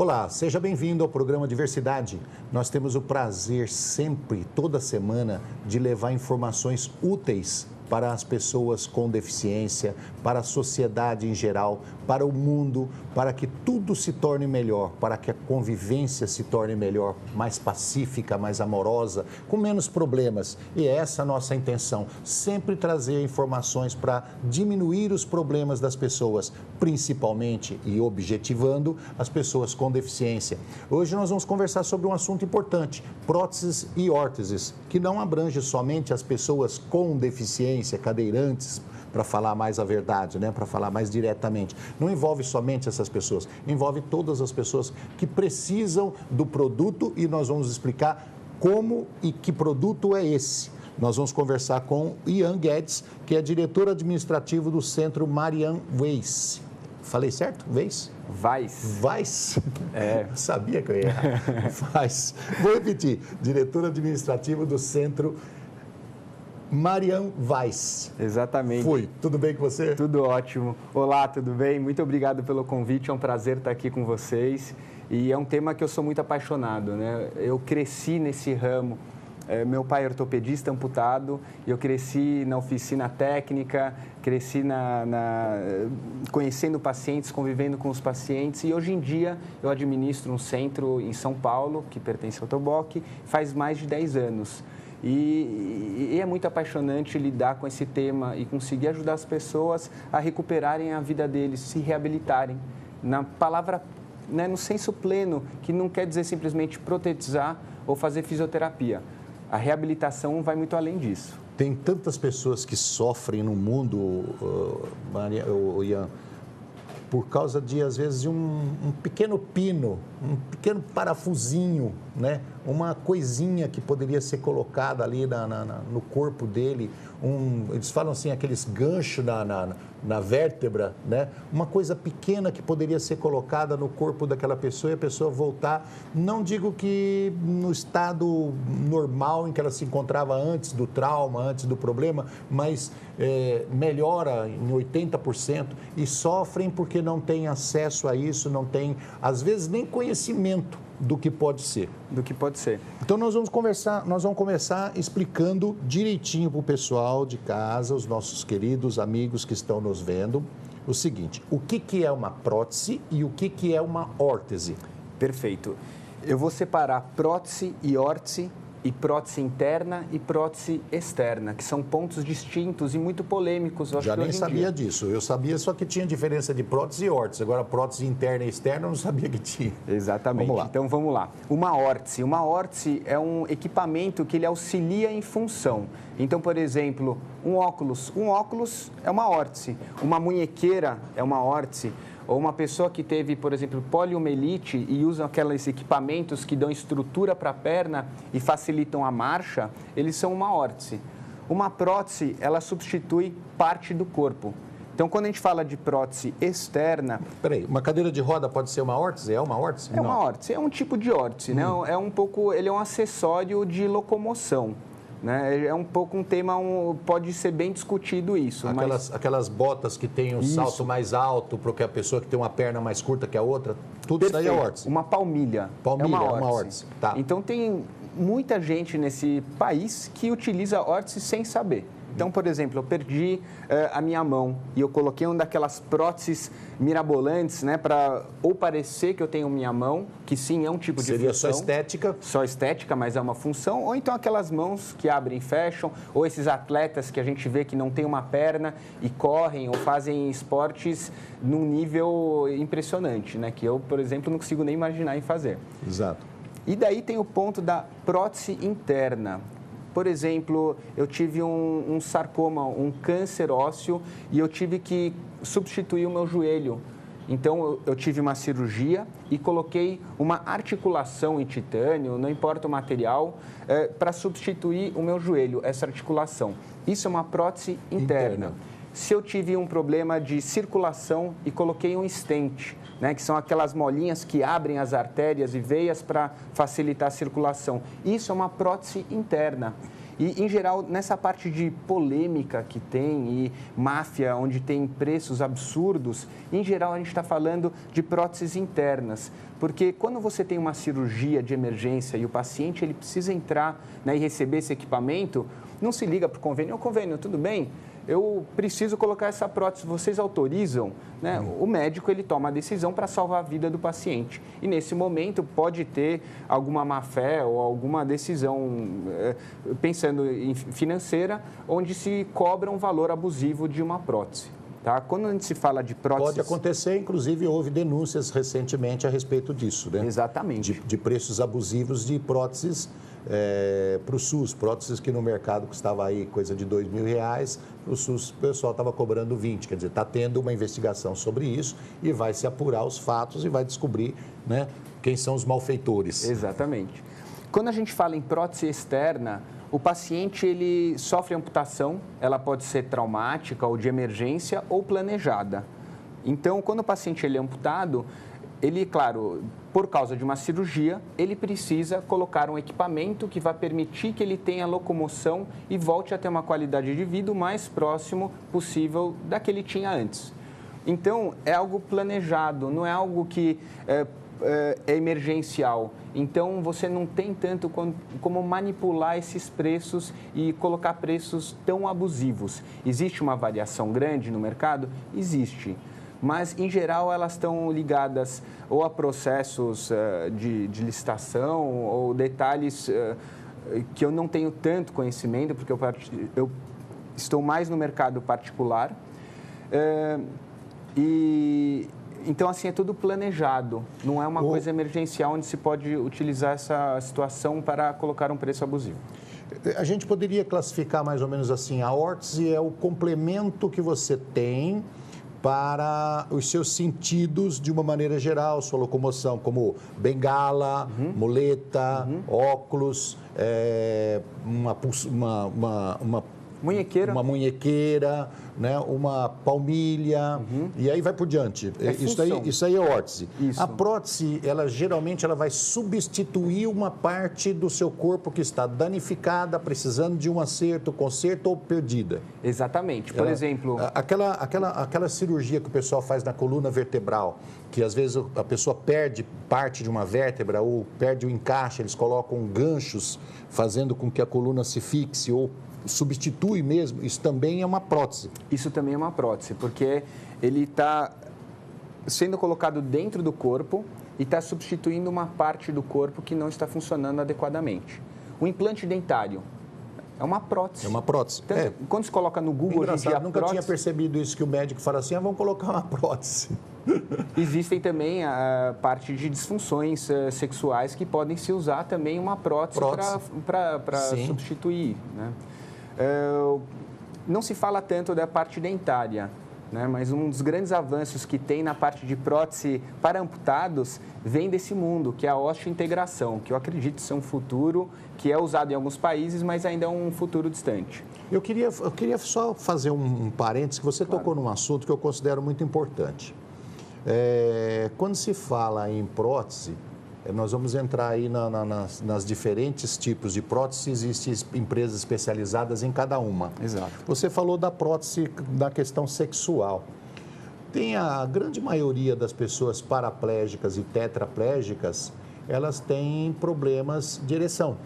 Olá, seja bem-vindo ao programa Diversidade. Nós temos o prazer sempre, toda semana, de levar informações úteis para as pessoas com deficiência, para a sociedade em geral, para o mundo, para que tudo se torne melhor, para que a convivência se torne melhor, mais pacífica, mais amorosa, com menos problemas. E é essa a nossa intenção, sempre trazer informações para diminuir os problemas das pessoas, principalmente e objetivando as pessoas com deficiência. Hoje nós vamos conversar sobre um assunto importante, próteses e órteses, que não abrange somente as pessoas com deficiência, cadeirantes, para falar mais a verdade, né? Para falar mais diretamente. Não envolve somente essas pessoas, envolve todas as pessoas que precisam do produto e nós vamos explicar como e que produto é esse. Nós vamos conversar com Ian Guedes, que é diretor administrativo do Centro Marian Weiss. Falei certo? Weiss? Weiss. Sabia que eu ia errar. Weiss. Vou repetir. Diretor administrativo do Centro Marian Weiss. Exatamente. Tudo bem com você? Tudo ótimo. Olá, tudo bem? Muito obrigado pelo convite, é um prazer estar aqui com vocês. E é um tema que eu sou muito apaixonado, né? Eu cresci nesse ramo. Meu pai é ortopedista amputado, eu cresci na oficina técnica, cresci conhecendo pacientes, convivendo com os pacientes e hoje em dia eu administro um centro em São Paulo, que pertence ao Toboc, faz mais de 10 anos. E é muito apaixonante lidar com esse tema e conseguir ajudar as pessoas a recuperarem a vida deles, se reabilitarem. Na palavra, né, no senso pleno, que não quer dizer simplesmente protetizar ou fazer fisioterapia. A reabilitação vai muito além disso. Tem tantas pessoas que sofrem no mundo, Ian, por causa de, às vezes, um pequeno pino, um pequeno parafusinho, né? Uma coisinha que poderia ser colocada ali no corpo dele, eles falam assim, aqueles ganchos na vértebra, né? Uma coisa pequena que poderia ser colocada no corpo daquela pessoa e a pessoa voltar, não digo que no estado normal em que ela se encontrava antes do trauma, antes do problema, mas melhora em 80% e sofrem porque não têm acesso a isso, não têm, às vezes, nem conhecimento do que pode ser. Do que pode ser. Então, nós vamos começar explicando direitinho para o pessoal de casa, os nossos queridos amigos que estão nos vendo, o seguinte, o que é uma prótese e o que é uma órtese? Perfeito. Eu vou separar prótese e órtese, e prótese interna e prótese externa, que são pontos distintos e muito polêmicos. Já nem sabia disso. Eu sabia só que tinha diferença de prótese e órtese. Agora, prótese interna e externa, eu não sabia que tinha. Exatamente. Vamos lá. Então, vamos lá. Uma órtese é um equipamento que ele auxilia em função. Então, por exemplo, um óculos é uma órtese. Uma munhequeira é uma órtese. Ou uma pessoa que teve, por exemplo, poliomielite e usa aqueles equipamentos que dão estrutura para a perna e facilitam a marcha, eles são uma órtese. Uma prótese, ela substitui parte do corpo. Então, quando a gente fala de prótese externa... Peraí, uma cadeira de roda pode ser uma órtese? É uma órtese? É uma órtese, é um tipo de órtese, né? Ele é um acessório de locomoção. Né? É um pouco um tema, pode ser bem discutido isso. Aquelas botas que tem um salto mais alto para a pessoa que tem uma perna mais curta que a outra, tudo isso daí é órtese. Uma palmilha. Palmilha é uma órtese. Tá. Então, tem muita gente nesse país que utiliza órtese sem saber. Então, por exemplo, eu perdi a minha mão e eu coloquei uma daquelas próteses mirabolantes, né, para ou parecer que eu tenho minha mão, que sim, é um tipo de função. Seria só estética? Só estética, mas é uma função. Ou então aquelas mãos que abrem e fecham, ou esses atletas que a gente vê que não tem uma perna e correm ou fazem esportes num nível impressionante, né, que eu, por exemplo, não consigo nem imaginar em fazer. Exato. E daí tem o ponto da prótese interna. Por exemplo, eu tive um sarcoma, um câncer ósseo, e eu tive que substituir o meu joelho. Então, eu tive uma cirurgia e coloquei uma articulação em titânio, não importa o material, para substituir o meu joelho, essa articulação. Isso é uma prótese interna. Se eu tive um problema de circulação e coloquei um stent, né, que são aquelas molinhas que abrem as artérias e veias para facilitar a circulação. Isso é uma prótese interna. E, em geral, nessa parte de polêmica que tem e máfia, onde tem preços absurdos, em geral a gente está falando de próteses internas. Porque quando você tem uma cirurgia de emergência e o paciente ele precisa entrar, né, e receber esse equipamento, não se liga para o convênio. Ô, convênio, tudo bem? Eu preciso colocar essa prótese, vocês autorizam? Né? O médico ele toma a decisão para salvar a vida do paciente. E nesse momento pode ter alguma má-fé ou alguma decisão, pensando em financeira, onde se cobra um valor abusivo de uma prótese. Tá? Quando a gente se fala de próteses... Pode acontecer, inclusive houve denúncias recentemente a respeito disso, né? Exatamente. De preços abusivos de próteses para o SUS, próteses que no mercado custava aí coisa de R$2.000, para o SUS o pessoal estava cobrando 20, quer dizer, está tendo uma investigação sobre isso e vai se apurar os fatos e vai descobrir, né, quem são os malfeitores. Exatamente. Quando a gente fala em prótese externa, o paciente ele sofre amputação, ela pode ser traumática ou de emergência ou planejada. Então, quando o paciente ele é amputado, ele, claro, por causa de uma cirurgia, ele precisa colocar um equipamento que vai permitir que ele tenha locomoção e volte a ter uma qualidade de vida o mais próximo possível da que ele tinha antes. Então, é algo planejado, não é algo que é emergencial. Então, você não tem tanto como manipular esses preços e colocar preços tão abusivos. Existe uma variação grande no mercado? Existe. Mas, em geral, elas estão ligadas ou a processos de licitação ou detalhes que eu não tenho tanto conhecimento, porque eu estou mais no mercado particular. Então, assim, é tudo planejado, não é uma coisa emergencial onde se pode utilizar essa situação para colocar um preço abusivo. A gente poderia classificar mais ou menos assim, a órtese é o complemento que você tem para os seus sentidos de uma maneira geral, sua locomoção, como bengala, muleta, óculos, uma munhequeira, né? Uma palmilha, e aí vai por diante. Isso aí é órtese. Isso. A prótese, geralmente ela vai substituir uma parte do seu corpo que está danificada, precisando de um acerto, conserto ou perdida. Exatamente. Por exemplo... Aquela cirurgia que o pessoal faz na coluna vertebral, que às vezes a pessoa perde parte de uma vértebra ou perde o encaixe, eles colocam ganchos fazendo com que a coluna se fixe ou substitui mesmo, isso também é uma prótese. Isso também é uma prótese, porque ele está sendo colocado dentro do corpo e está substituindo uma parte do corpo que não está funcionando adequadamente. O implante dentário é uma prótese. É uma prótese. Tanto, quando se coloca no Google hoje em dia, nunca tinha percebido isso, que o médico fala assim, vamos colocar uma prótese. Existem também a parte de disfunções sexuais que podem se usar também uma prótese. para substituir, né? Não se fala tanto da parte dentária, né? Mas um dos grandes avanços que tem na parte de prótese para amputados vem desse mundo, que é a osteointegração, que eu acredito ser um futuro que é usado em alguns países, mas ainda é um futuro distante. Eu queria só fazer um parênteses, que você tocou num assunto que eu considero muito importante. Quando se fala em prótese, nós vamos entrar aí nas diferentes tipos de prótese, existem empresas especializadas em cada uma. Exato. Você falou da prótese da questão sexual. Tem a grande maioria das pessoas paraplégicas e tetraplégicas, elas têm problemas de ereção,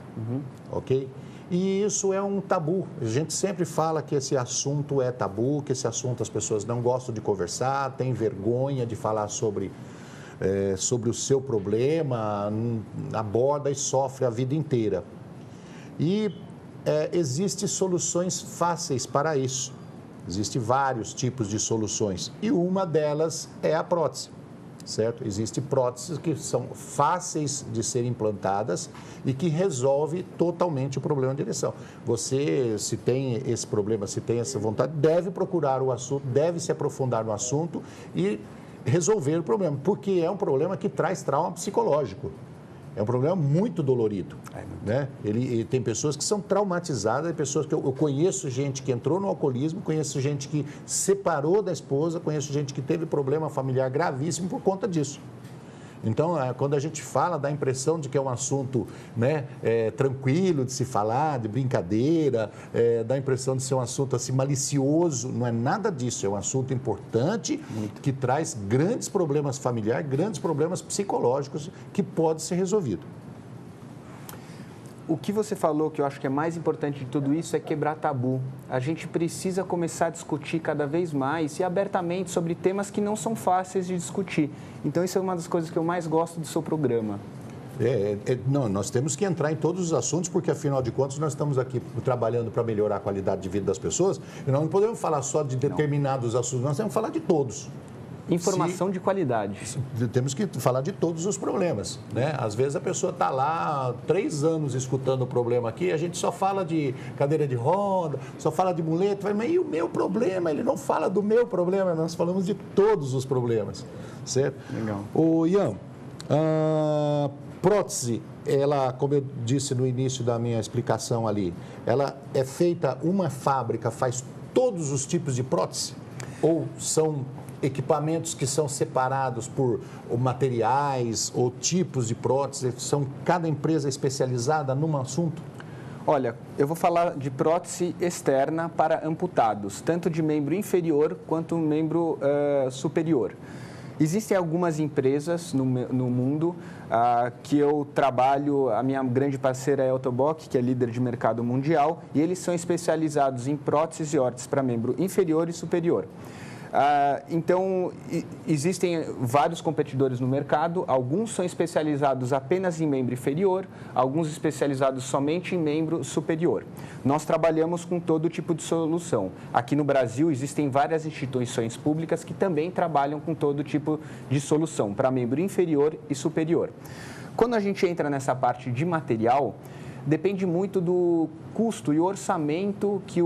ok? E isso é um tabu. A gente sempre fala que esse assunto é tabu, que esse assunto as pessoas não gostam de conversar, têm vergonha de falar sobre o seu problema, aborda e sofre a vida inteira. E existem soluções fáceis para isso. Existem vários tipos de soluções e uma delas é a prótese, certo? Existem próteses que são fáceis de serem implantadas e que resolve totalmente o problema de ereção. Você, se tem esse problema, se tem essa vontade, deve procurar o assunto, deve se aprofundar no assunto e resolver o problema, porque é um problema que traz trauma psicológico. É um problema muito dolorido, né? Ele tem pessoas que são traumatizadas, pessoas que eu conheço gente que entrou no alcoolismo, conheço gente que separou da esposa, conheço gente que teve problema familiar gravíssimo por conta disso. Então, quando a gente fala, dá a impressão de que é um assunto, né, tranquilo de se falar, de brincadeira, dá a impressão de ser um assunto assim malicioso. Não é nada disso, é um assunto importante que traz grandes problemas familiares, grandes problemas psicológicos que pode ser resolvido. O que você falou, que eu acho que é mais importante de tudo isso, é quebrar tabu. A gente precisa começar a discutir cada vez mais e abertamente sobre temas que não são fáceis de discutir. Então, isso é uma das coisas que eu mais gosto do seu programa. Não, nós temos que entrar em todos os assuntos, porque, afinal de contas, nós estamos aqui trabalhando para melhorar a qualidade de vida das pessoas e nós não podemos falar só de determinados assuntos, nós temos que falar de todos. Informação de qualidade. Temos que falar de todos os problemas, né? Às vezes a pessoa está lá há 3 anos escutando o problema aqui, a gente só fala de cadeira de roda, só fala de muleta, mas e o meu problema? Ele não fala do meu problema, nós falamos de todos os problemas, certo? Legal. Ô, Ian, a prótese, ela, como eu disse no início da minha explicação ali, ela é feita, uma fábrica faz todos os tipos de prótese? Ou são equipamentos que são separados por materiais ou tipos de prótese? São cada empresa especializada num assunto? Olha, eu vou falar de prótese externa para amputados, tanto de membro inferior quanto membro superior. Existem algumas empresas no mundo que eu trabalho, a minha grande parceira é a Ottobock, que é líder de mercado mundial, e eles são especializados em próteses e órteses para membro inferior e superior. Então, existem vários competidores no mercado, alguns são especializados apenas em membro inferior, alguns especializados somente em membro superior. Nós trabalhamos com todo tipo de solução. Aqui no Brasil, existem várias instituições públicas que também trabalham com todo tipo de solução, para membro inferior e superior. Quando a gente entra nessa parte de material, depende muito do custo e orçamento que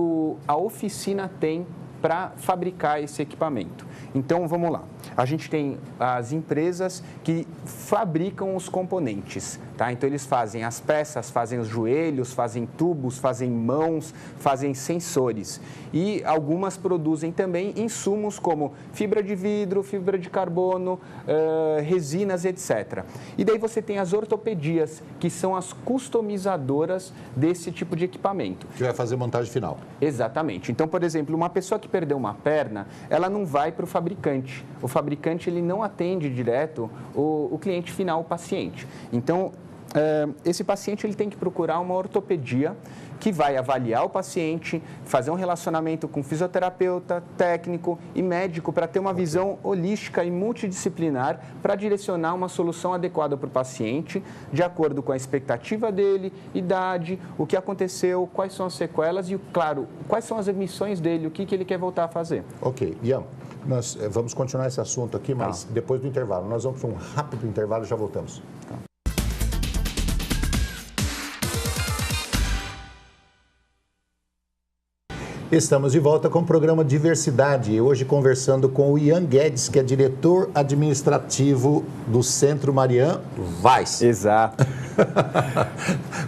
a oficina tem para fabricar esse equipamento. Então, vamos lá. A gente tem as empresas que fabricam os componentes, tá? Então, eles fazem as peças, fazem os joelhos, fazem tubos, fazem mãos, fazem sensores. E algumas produzem também insumos como fibra de vidro, fibra de carbono, resinas, etc. E daí você tem as ortopedias, que são as customizadoras desse tipo de equipamento. Que vai fazer montagem final. Exatamente. Então, por exemplo, uma pessoa que perdeu uma perna, ela não vai para o fabricante. O fabricante ele não atende direto o cliente final, o paciente. Então, esse paciente ele tem que procurar uma ortopedia que vai avaliar o paciente, fazer um relacionamento com fisioterapeuta, técnico e médico para ter uma visão holística e multidisciplinar para direcionar uma solução adequada para o paciente, de acordo com a expectativa dele, idade, o que aconteceu, quais são as sequelas e, claro, quais são as emissões dele, o que ele quer voltar a fazer. Ok. Ian, nós vamos continuar esse assunto aqui, mas depois do intervalo. Nós vamos para um rápido intervalo e já voltamos. Tá. Estamos de volta com o programa Diversidade, hoje conversando com o Ian Guedes, que é diretor administrativo do Centro Marian Weiss. Exato.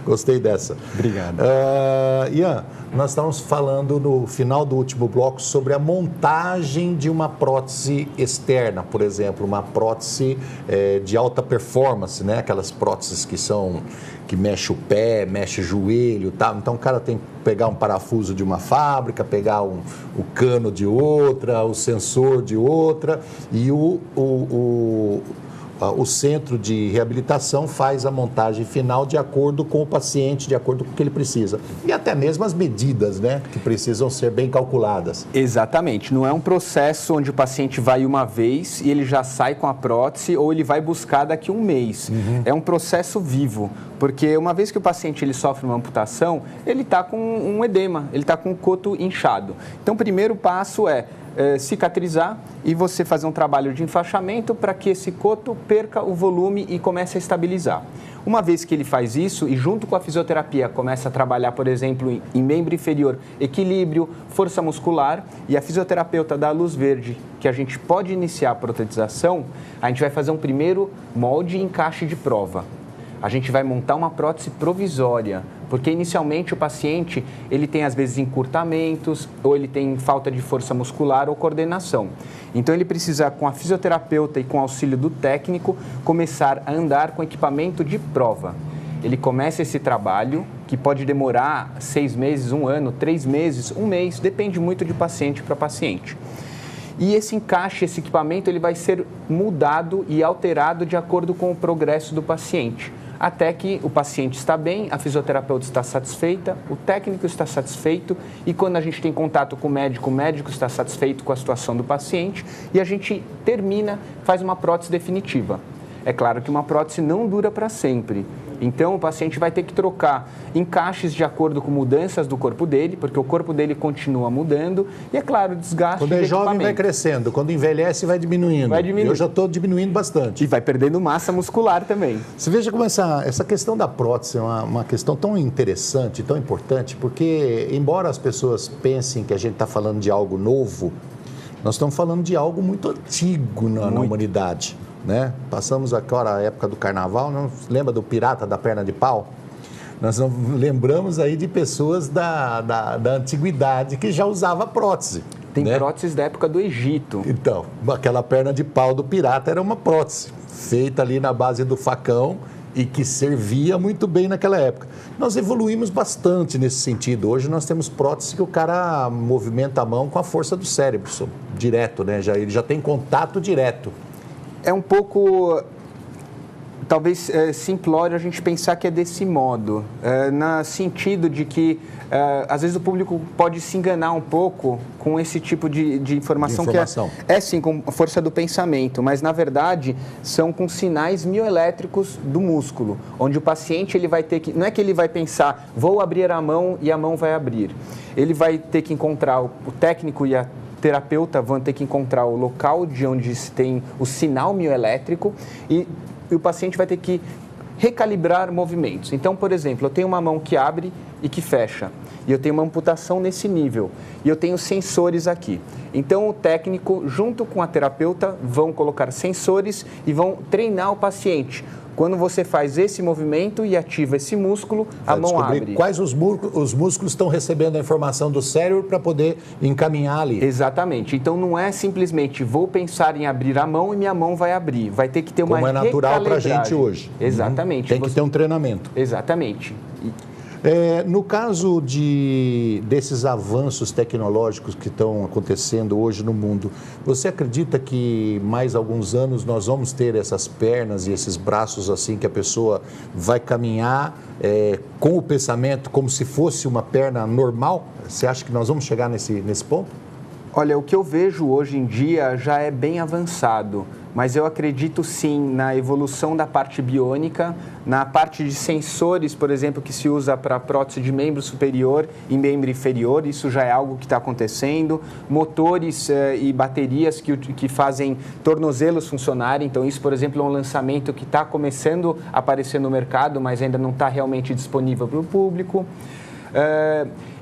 Gostei dessa. Obrigado. Ian, nós estávamos falando no final do último bloco sobre a montagem de uma prótese externa, por exemplo, uma prótese de alta performance, né? Aquelas próteses que mexe o pé, mexe o joelho, tá? Então o cara tem que pegar um parafuso de uma fábrica, pegar o cano de outra, o sensor de outra, e o centro de reabilitação faz a montagem final de acordo com o paciente, de acordo com o que ele precisa. E até mesmo as medidas, né, que precisam ser bem calculadas. Exatamente. Não é um processo onde o paciente vai uma vez e ele já sai com a prótese ou ele vai buscar daqui a um mês. Uhum. É um processo vivo, porque uma vez que o paciente ele sofre uma amputação, ele está com um edema, ele está com o coto inchado. Então, o primeiro passo é cicatrizar e você fazer um trabalho de enfaixamento para que esse coto perca o volume e comece a estabilizar. Uma vez que ele faz isso e junto com a fisioterapia começa a trabalhar, por exemplo, em membro inferior, equilíbrio, força muscular, e a fisioterapeuta dá a luz verde que a gente pode iniciar a protetização, a gente vai fazer um primeiro molde e encaixe de prova. A gente vai montar uma prótese provisória porque inicialmente o paciente ele tem às vezes encurtamentos ou ele tem falta de força muscular ou coordenação. Então ele precisa, com a fisioterapeuta e com o auxílio do técnico, começar a andar com equipamento de prova. Ele começa esse trabalho, que pode demorar 6 meses, 1 ano, 3 meses, 1 mês, depende muito de paciente para paciente. E esse encaixe, esse equipamento, ele vai ser mudado e alterado de acordo com o progresso do paciente. Até que o paciente está bem, a fisioterapeuta está satisfeita, o técnico está satisfeito e quando a gente tem contato com o médico está satisfeito com a situação do paciente e a gente termina, faz uma prótese definitiva. É claro que uma prótese não dura para sempre. Então, o paciente vai ter que trocar encaixes de acordo com mudanças do corpo dele, porque o corpo dele continua mudando. E, é claro, o desgaste quando é jovem vai crescendo, quando envelhece vai diminuindo. Vai diminuindo. Eu já estou diminuindo bastante. E vai perdendo massa muscular também. Você veja como essa questão da prótese é uma questão tão interessante, tão importante, porque, embora as pessoas pensem que a gente está falando de algo novo, nós estamos falando de algo muito antigo na humanidade. Né? Passamos agora a época do carnaval, não lembra do pirata da perna de pau? Nós lembramos aí de pessoas da antiguidade que já usava prótese. Tem próteses da época do Egito. Então, aquela perna de pau do pirata era uma prótese, feita ali na base do facão e que servia muito bem naquela época. Nós evoluímos bastante nesse sentido. Hoje nós temos prótese que o cara movimenta a mão com a força do cérebro, direto, né? Ele já tem contato direto. É um pouco, talvez, simplório a gente pensar que é desse modo, no sentido de que, às vezes, o público pode se enganar um pouco com esse tipo de informação, que é sim, com a força do pensamento, mas, na verdade, são com sinais mioelétricos do músculo, onde o paciente ele vai ter que, não é que ele vai pensar, vou abrir a mão e a mão vai abrir, ele vai ter que encontrar o técnico e a terapeuta vão ter que encontrar o local de onde se tem o sinal mioelétrico e o paciente vai ter que recalibrar movimentos. Então, por exemplo, eu tenho uma mão que abre e que fecha, e eu tenho uma amputação nesse nível, e eu tenho sensores aqui. Então, o técnico, junto com a terapeuta, vão colocar sensores e vão treinar o paciente. Quando você faz esse movimento e ativa esse músculo, a mão abre. Quais os músculos estão recebendo a informação do cérebro para poder encaminhar ali. Exatamente. Então, não é simplesmente vou pensar em abrir a mão e minha mão vai abrir. Vai ter que ter uma recalibragem. Como é natural para a gente hoje. Exatamente. Tem que ter um treinamento. Exatamente. No caso desses avanços tecnológicos que estão acontecendo hoje no mundo, você acredita que mais alguns anos nós vamos ter essas pernas e esses braços assim que a pessoa vai caminhar com o pensamento como se fosse uma perna normal? Você acha que nós vamos chegar nesse ponto? Olha, o que eu vejo hoje em dia já é bem avançado, mas eu acredito sim na evolução da parte biônica, na parte de sensores, por exemplo, que se usa para prótese de membro superior e membro inferior, isso já é algo que está acontecendo, motores e baterias que fazem tornozelos funcionarem, então isso, por exemplo, é um lançamento que está começando a aparecer no mercado, mas ainda não está realmente disponível para o público.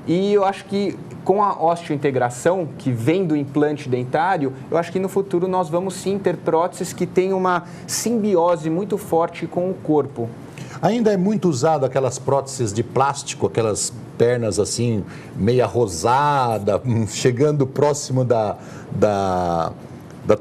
E eu acho que com a osteointegração, que vem do implante dentário, eu acho que no futuro nós vamos sim ter próteses que têm uma simbiose muito forte com o corpo. Ainda é muito usado aquelas próteses de plástico, aquelas pernas assim, meia rosada, chegando próximo da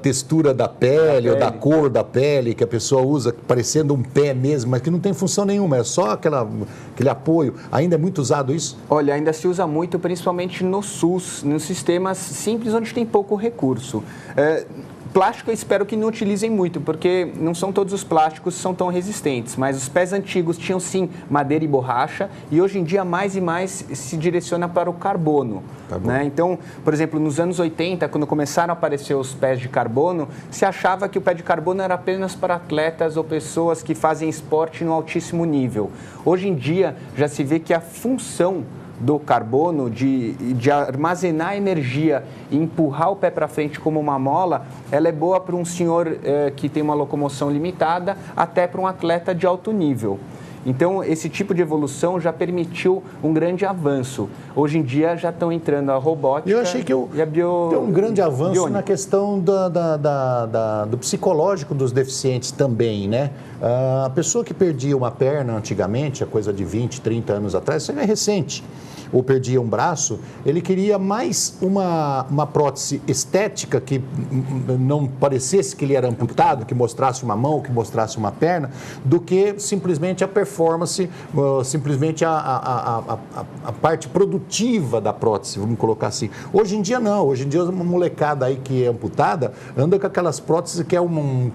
textura da pele ou da cor da pele que a pessoa usa, parecendo um pé mesmo, mas que não tem função nenhuma, é só aquele apoio. Ainda é muito usado isso? Olha, ainda se usa muito, principalmente no SUS, nos sistemas simples onde tem pouco recurso. Plástico eu espero que não utilizem muito, porque não são todos os plásticos que são tão resistentes, mas os pés antigos tinham sim madeira e borracha e hoje em dia mais e mais se direciona para o carbono. Né? Então, por exemplo, nos anos 80, quando começaram a aparecer os pés de carbono, se achava que o pé de carbono era apenas para atletas ou pessoas que fazem esporte no altíssimo nível. Hoje em dia já se vê que a função do carbono, de armazenar energia e empurrar o pé para frente como uma mola, ela é boa para um senhor que tem uma locomoção limitada, até para um atleta de alto nível. Então, esse tipo de evolução já permitiu um grande avanço. Hoje em dia já estão entrando a robótica. Eu achei que tem um grande avanço na questão do psicológico dos deficientes também, né? A pessoa que perdia uma perna antigamente, a coisa de 20, 30 anos atrás, isso é recente, ou perdia um braço, ele queria mais uma prótese estética que não parecesse que ele era amputado, que mostrasse uma mão, que mostrasse uma perna, do que simplesmente a performance, simplesmente a parte produtiva da prótese, vamos colocar assim. Hoje em dia não, hoje em dia uma molecada aí que é amputada anda com aquelas próteses que é uma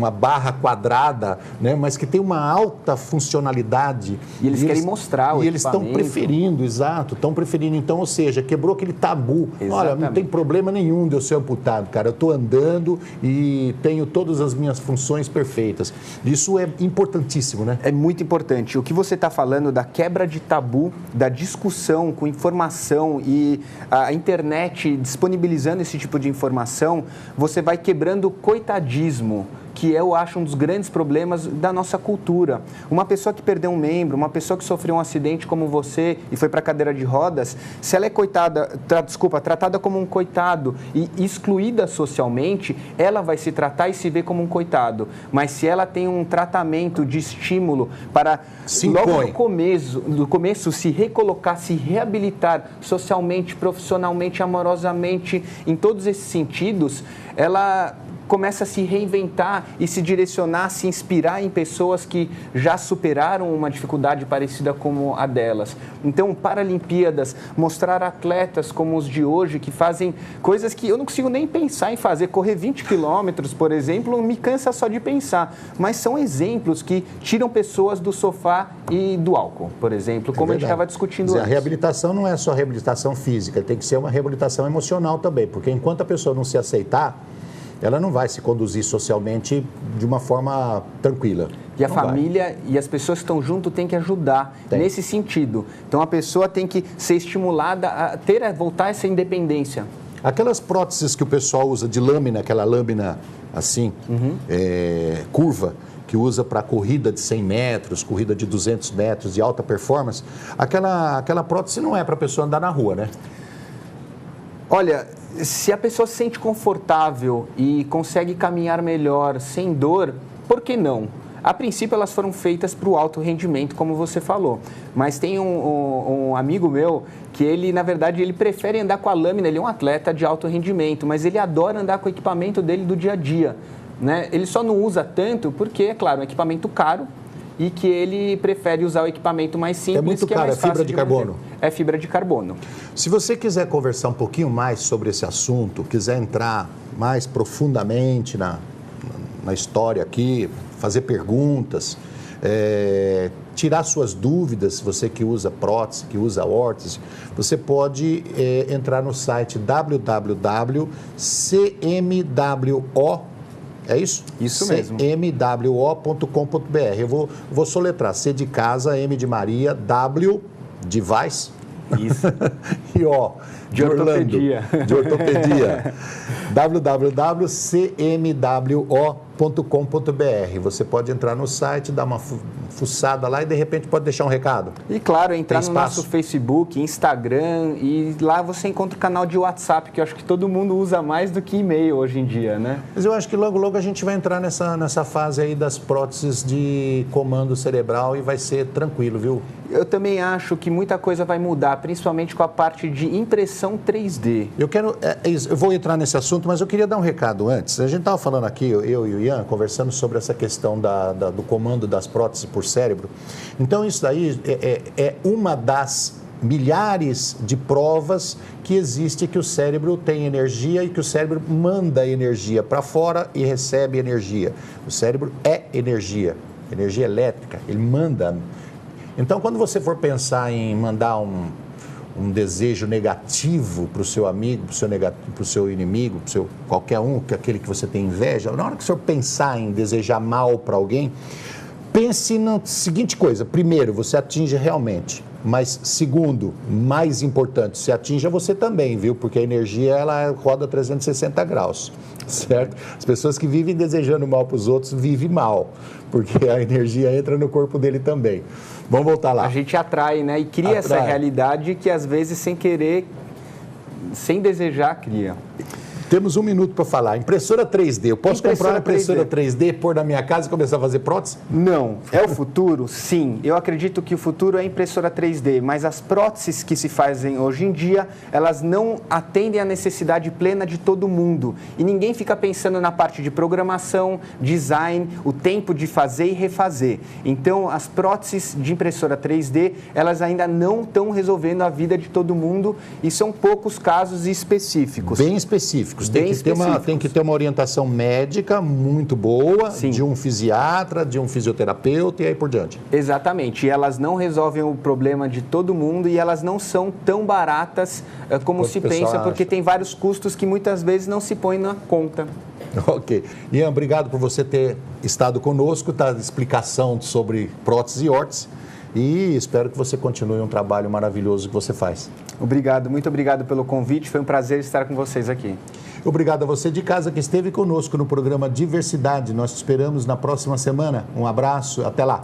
barra quadrada, né, mas que tem uma alta funcionalidade. E eles querem mostrar o equipamento. E eles estão preferindo, exato, estão preferindo. Então, ou seja, quebrou aquele tabu. Exatamente. Olha, não tem problema nenhum de eu ser amputado, cara. Eu estou andando e tenho todas as minhas funções perfeitas. Isso é importantíssimo, né? É muito importante. O que você está falando da quebra de tabu, da discussão com informação e a internet disponibilizando esse tipo de informação, você vai quebrando o coitadismo, que eu acho um dos grandes problemas da nossa cultura. Uma pessoa que perdeu um membro, uma pessoa que sofreu um acidente como você e foi para a cadeira de rodas, se ela é tratada como um coitado e excluída socialmente, ela vai se tratar e se ver como um coitado. Mas se ela tem um tratamento de estímulo para, logo no começo, se recolocar, se reabilitar socialmente, profissionalmente, amorosamente, em todos esses sentidos, ela começa a se reinventar e se direcionar, se inspirar em pessoas que já superaram uma dificuldade parecida como a delas. Então, Paralimpíadas, mostrar atletas como os de hoje, que fazem coisas que eu não consigo nem pensar em fazer. Correr 20 quilômetros, por exemplo, me cansa só de pensar. Mas são exemplos que tiram pessoas do sofá e do álcool, por exemplo, como a gente estava discutindo antes. A reabilitação não é só reabilitação física, tem que ser uma reabilitação emocional também, porque enquanto a pessoa não se aceitar, ela não vai se conduzir socialmente de uma forma tranquila. E a família e as pessoas que estão junto têm que ajudar nesse sentido. Então, a pessoa tem que ser estimulada a voltar a essa independência. Aquelas próteses que o pessoal usa de lâmina, aquela lâmina assim, curva, que usa para corrida de 100 metros, corrida de 200 metros, de alta performance, aquela prótese não é para a pessoa andar na rua, né? Olha, se a pessoa se sente confortável e consegue caminhar melhor, sem dor, por que não? A princípio, elas foram feitas para o alto rendimento, como você falou. Mas tem um amigo meu que ele, na verdade, ele prefere andar com a lâmina. Ele é um atleta de alto rendimento, mas ele adora andar com o equipamento dele do dia a dia, né? Ele só não usa tanto porque, é claro, é um equipamento caro e que ele prefere usar o equipamento mais simples. É muito caro, é fibra de carbono. É fibra de carbono. Se você quiser conversar um pouquinho mais sobre esse assunto, quiser entrar mais profundamente na história aqui, fazer perguntas, tirar suas dúvidas, você que usa prótese, que usa órtese, você pode entrar no site www.cmwo. É isso? Isso mesmo. cmwo.com.br. Eu vou soletrar. C de casa, M de Maria, W de Vaz. Isso. E O de ortopedia. Orlando, de ortopedia. www.cmwo.com.br. Você pode entrar no site, dar uma fuçada lá e de repente pode deixar um recado. E claro, entrar no nosso Facebook, Instagram, e lá você encontra o canal de WhatsApp, que eu acho que todo mundo usa mais do que e-mail hoje em dia, né? Mas eu acho que logo, logo a gente vai entrar nessa fase aí das próteses de comando cerebral e vai ser tranquilo, viu? Eu também acho que muita coisa vai mudar, principalmente com a parte de impressão 3D. Eu vou entrar nesse assunto, mas eu queria dar um recado antes. A gente estava falando aqui, eu e o Ian, conversando sobre essa questão do comando das próteses por cérebro. Então, isso daí é uma das milhares de provas que existe que o cérebro tem energia e que o cérebro manda energia para fora e recebe energia. O cérebro é energia elétrica, ele manda. Então, quando você for pensar em mandar um desejo negativo para o seu amigo, para o seu inimigo, para qualquer um, aquele que você tem inveja, na hora que o senhor pensar em desejar mal para alguém, pense na seguinte coisa: primeiro, você atinge realmente, mas segundo, mais importante, você atinja você também, viu? Porque a energia, ela roda 360 graus. Certo? As pessoas que vivem desejando mal para os outros vivem mal, porque a energia entra no corpo dele também. Vamos voltar lá. A gente atrai, né? E cria essa realidade que às vezes sem querer, sem desejar, cria. Temos 1 minuto para falar. Impressora 3D. Eu posso comprar uma impressora 3D, pôr na minha casa e começar a fazer prótese? Não. É o futuro? Sim. Eu acredito que o futuro é a impressora 3D, mas as próteses que se fazem hoje em dia, elas não atendem à necessidade plena de todo mundo. E ninguém fica pensando na parte de programação, design, o tempo de fazer e refazer. Então, as próteses de impressora 3D, elas ainda não estão resolvendo a vida de todo mundo e são poucos casos específicos. Bem específicos. Tem que ter uma orientação médica muito boa, sim, de um fisiatra, de um fisioterapeuta e aí por diante. Exatamente. E elas não resolvem o problema de todo mundo e elas não são tão baratas como se pensa, porque tem vários custos que muitas vezes não se põem na conta. Ok. Ian, obrigado por você ter estado conosco, tá? Explicação sobre prótese e órtese. E espero que você continue um trabalho maravilhoso que você faz. Obrigado, muito obrigado pelo convite. Foi um prazer estar com vocês aqui. Obrigado a você de casa que esteve conosco no programa Diversidade. Nós te esperamos na próxima semana. Um abraço, até lá.